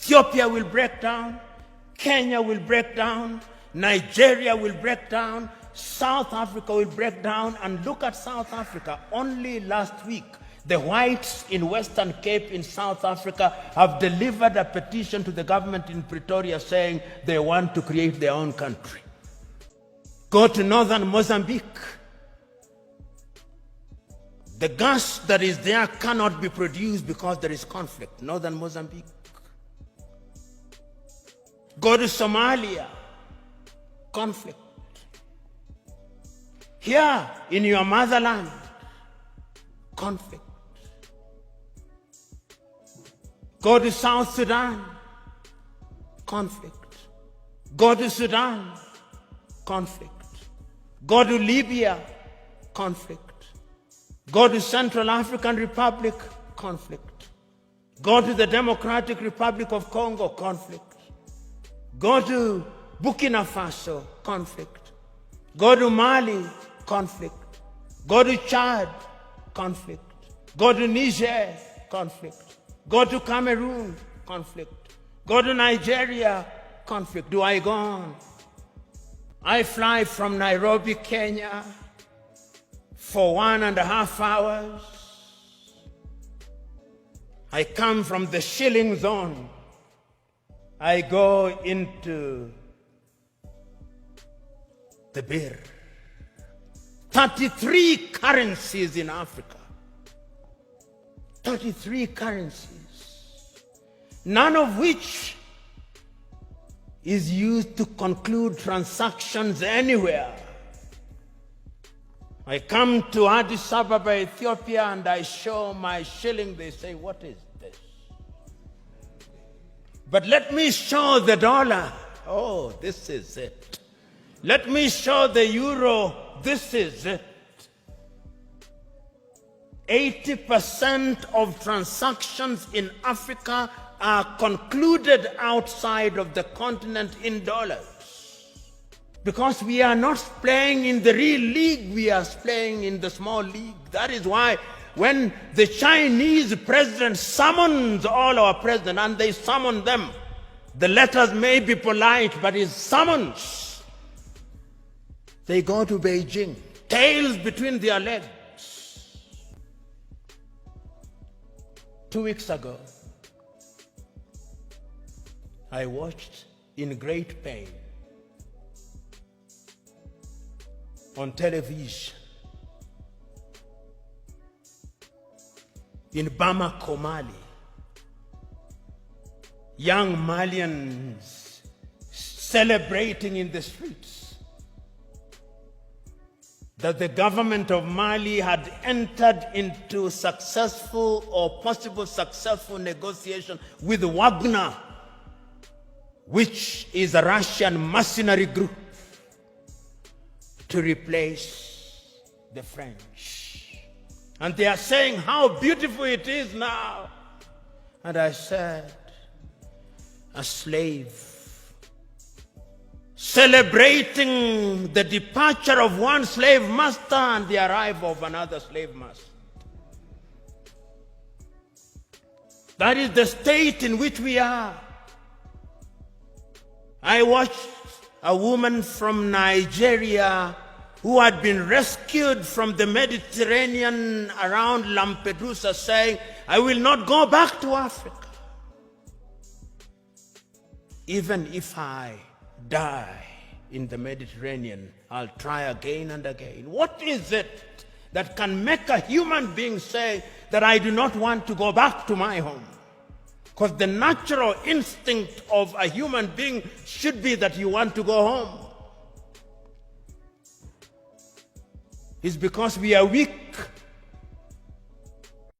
Ethiopia will break down, Kenya will break down, Nigeria will break down, South Africa will break down. And look at South Africa. Only last week, the whites in Western Cape in South Africa have delivered a petition to the government in Pretoria saying they want to create their own country. Go to northern Mozambique. The gas that is there cannot be produced because there is conflict. Northern Mozambique. Go to Somalia. Conflict. Here in your motherland, conflict. Go to South Sudan, conflict. Go to Sudan, conflict. Go to Libya, conflict. Go to Central African Republic, conflict. Go to the Democratic Republic of Congo, conflict. Go to Burkina Faso, conflict. Go to Mali, conflict. Go to Chad, conflict. Go to Niger, conflict. Go to Cameroon, conflict. Go to Nigeria, conflict. Do I go on? I fly from Nairobi, Kenya for 1.5 hours. I come from the shilling zone. I go into the birr. 33 currencies in Africa. 33 currencies. None of which is used to conclude transactions anywhere. I come to Addis Ababa, Ethiopia, and I show my shilling. They say, what is this? But let me show the dollar. Oh, this is it. Let me show the euro. This is it. 80% of transactions in Africa are concluded outside of the continent in dollars. Because we are not playing in the real league, we are playing in the small league. That is why when the Chinese president summons all our presidents, and they summon them, the letters may be polite, but it's summons. They go to Beijing, tails between their legs. 2 weeks ago, I watched in great pain on television in Bamako, Mali, young Malians celebrating in the streets that the government of Mali had entered into successful or possible successful negotiation with Wagner, which is a Russian mercenary group, to replace the French. And they are saying how beautiful it is now. And I said, a slave celebrating the departure of one slave master and the arrival of another slave master. That is the state in which we are. I watched a woman from Nigeria who had been rescued from the Mediterranean around Lampedusa saying, I will not go back to Africa. Even if I die in the Mediterranean, I'll try again and again. What is it that can make a human being say that I do not want to go back to my home? Because the natural instinct of a human being should be that you want to go home. It's because we are weak